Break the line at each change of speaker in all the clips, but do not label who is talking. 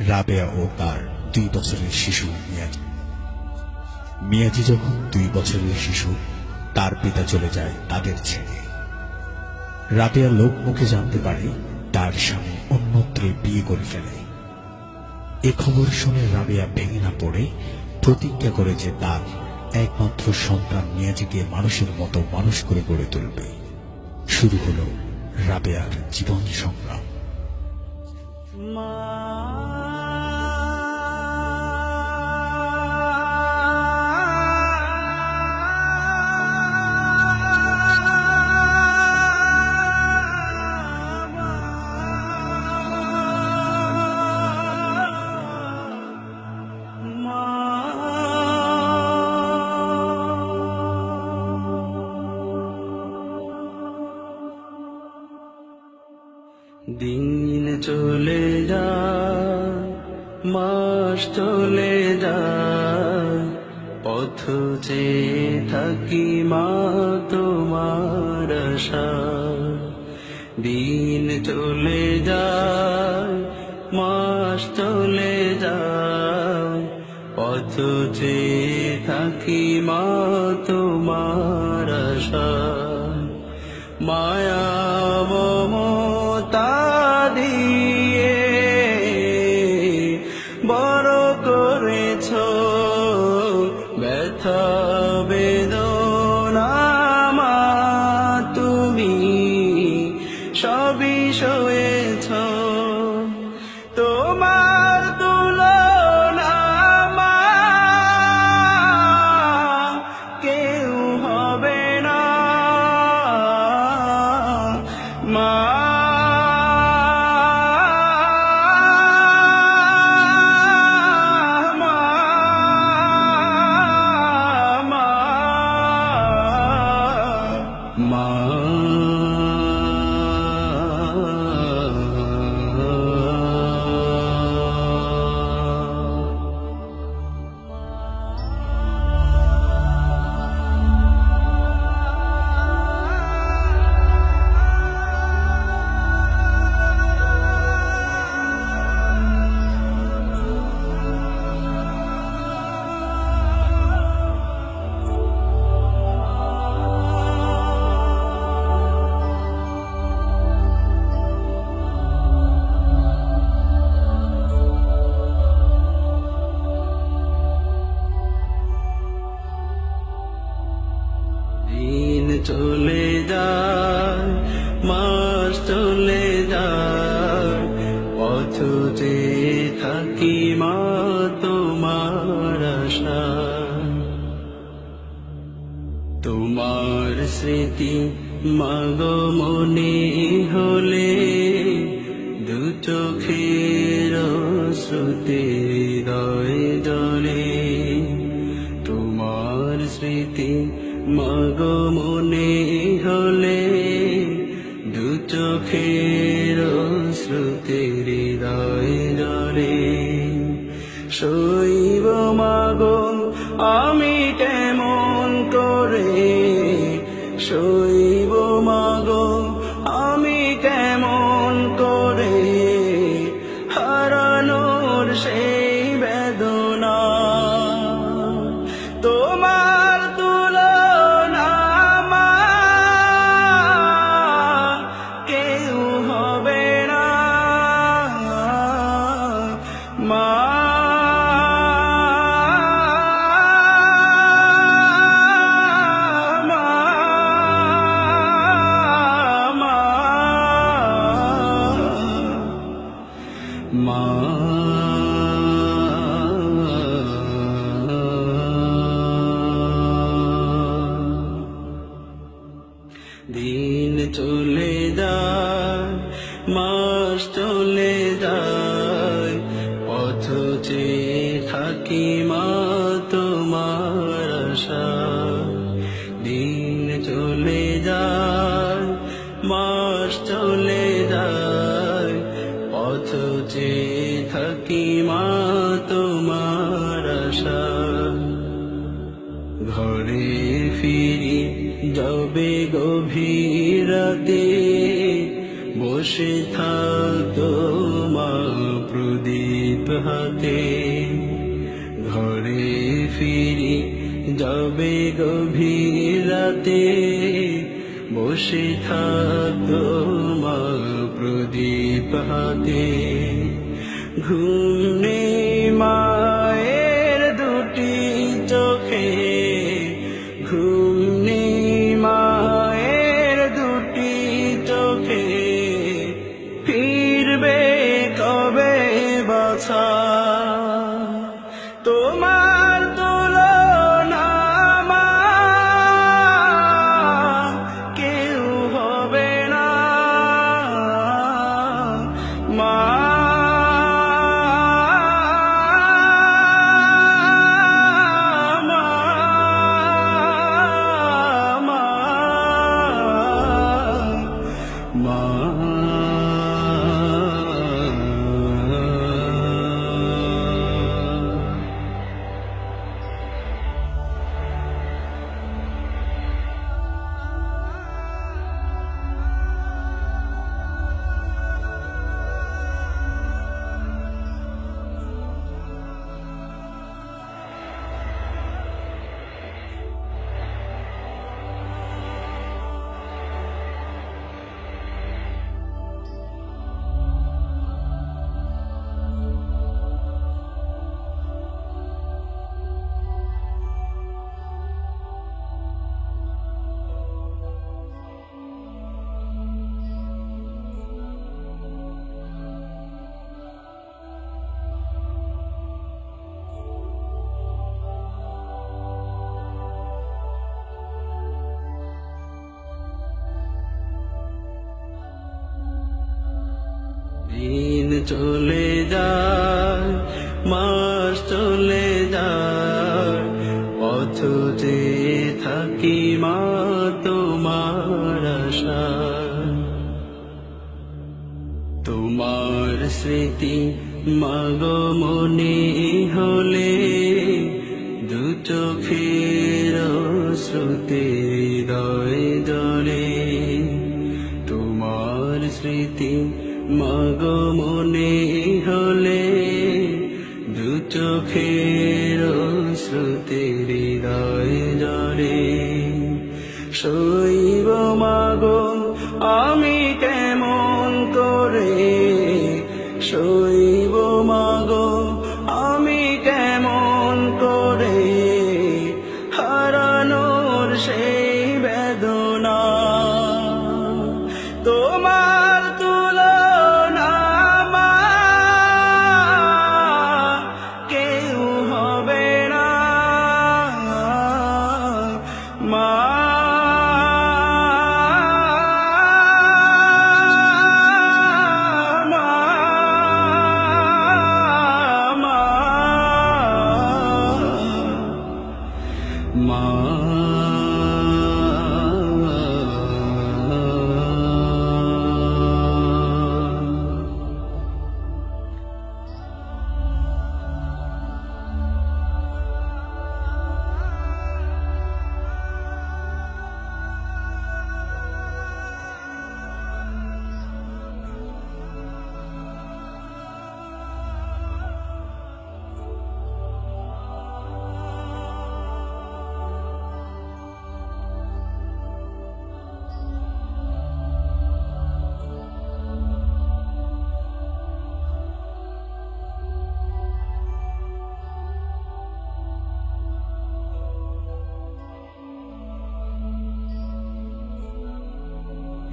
রাবেয়া ও তার 2 বছরের শিশু মিয়াজি। মিয়াজি যখন 2 বছরের শিশু, তার পিতা চলে যায় তাদের ছেড়ে। রাবেয়া লোকমুখে জানতে পারে তার স্বামী অন্যত্র বিয়ে করে ফেলে। এ খবর শুনে রাবেয়া ভেঙে না পড়ে প্রতিজ্ঞা করে যে তার একমাত্র সন্তান মিয়াজিকে মানুষের মতো মানুষ করে গড়ে তুলবে। শুরু হলো রাবেয়ার জীবন সংগ্রাম।
দিন চলে যায়, মাস চলে যায়, পথ চেয়ে থাকি মা তোমার আশায়। দিন চলে যায়, মাস চলে যায়, পথ চেয়ে থাকি মা তোমার আশায়। মায়া মমতা দিয়ে বড় করেছ, ব্যথা বেদনা মা তুমি সবই সয়েছ। তোমার তুলনা মা কেউ হবে না। মা চলে যায়, মাস চলে যায়, পথ চেয়ে থাকি মা তোমার আশায়। তোমার স্মৃতি মাগো মনে হলে, দু চোখের শ্রুতি হৃদয় জলে। তোমার স্মৃতি মাগো মনে হলে, দু চোখের শ্রুতি হৃদয় জলে। শৈব মাগো আমি কেমন করে, শৈব মাগো আমি কেমন করে, হারানোর সেই বেদনা। তোমার তুলনা মা কেউ হবে না। মা দিন চলে যায়, মাস চলে যায়, পথ চেয়ে থাকি মা তোমার আশায়। দিন চলে যায়, মাস চলে যায়, পথ চেয়ে থাকি মা তোমার আশায়। ঘরে ফিরি যাবে গভীর রাতে, বসে থাকতো মা প্রদীপ হাতে ঘরে ফিরি যাবে গভীর রাতে বসে থাকতো মা প্রদীপ হাতে ঘুম নেই মায়ের দুটি চোখে ঘুম নেই মায়ের দুটি চোখে ফিরবে কবে বাছা তোমার তুলনা মা কেউ হবে না মা দিন চলে যায় মাস চলে যায় পথ যে থাকি মা তোমার আশা তোমার স্মৃতি মাগো মনে হলে দু চোখের শ্রুতি হৃদয় জলে তোমার স্মৃতি মাগো মনে হলে দু চোখের শ্রুতি হৃদয় জলে শৈব মাগো আমি কেমন করে শৈব মাগো আমি কেমন করে হারানোর সেই বেদনা তোমার তুলনা মা কেউ হবে না মা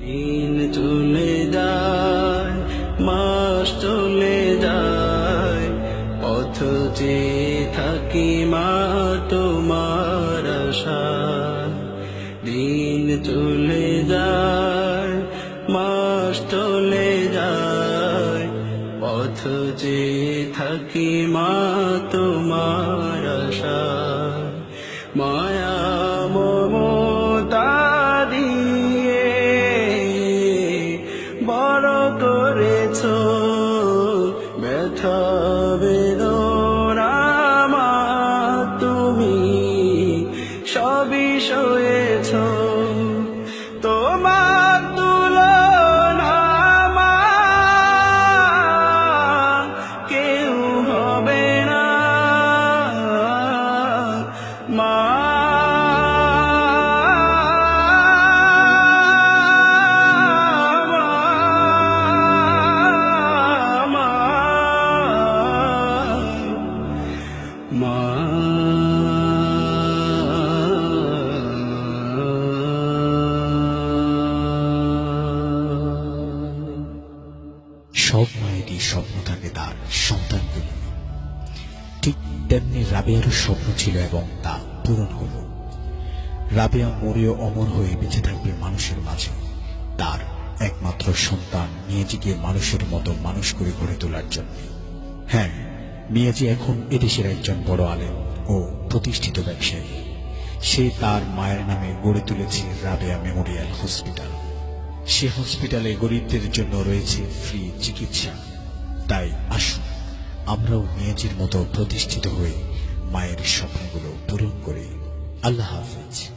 দিন চলে যায় মাস চলে যায় পথ যে থাকি মা তোমার আশা দিন চলে যায় মাস চলে যায় পথ যে থাকি মা তোমার আশা মায়া মমতা দিয়ে বড় করেছো ব্যথা বেদনা মা তুমি সবই সয়েছো তোমার তুলনা মা কেউ
তার সন্তানগুলো। ঠিক তেমনি রাবেয়ারও স্বপ্ন ছিল এবং তা পূরণ হল। রাবেয়া মরেও অমর হয়ে বেঁচে থাকবে মানুষের মাঝে, তার একমাত্র সন্তান মিয়াজিকে মানুষের মতো মানুষ করে গড়ে তোলার জন্য। হ্যাঁ, মিয়াজি এখন এদেশের একজন বড় আলেম ও প্রতিষ্ঠিত ব্যবসায়ী। সে তার মায়ের নামে গড়ে তুলেছে রাবেয়া মেমোরিয়াল হসপিটাল। সে হসপিটালে গরিবদের জন্য রয়েছে ফ্রি চিকিৎসা। তাই আসুন আমরাও মিয়াজির মতো প্রতিষ্ঠিত হয়ে মায়ের স্বপ্নগুলো পূরণ করি। আল্লাহ হাফেজ।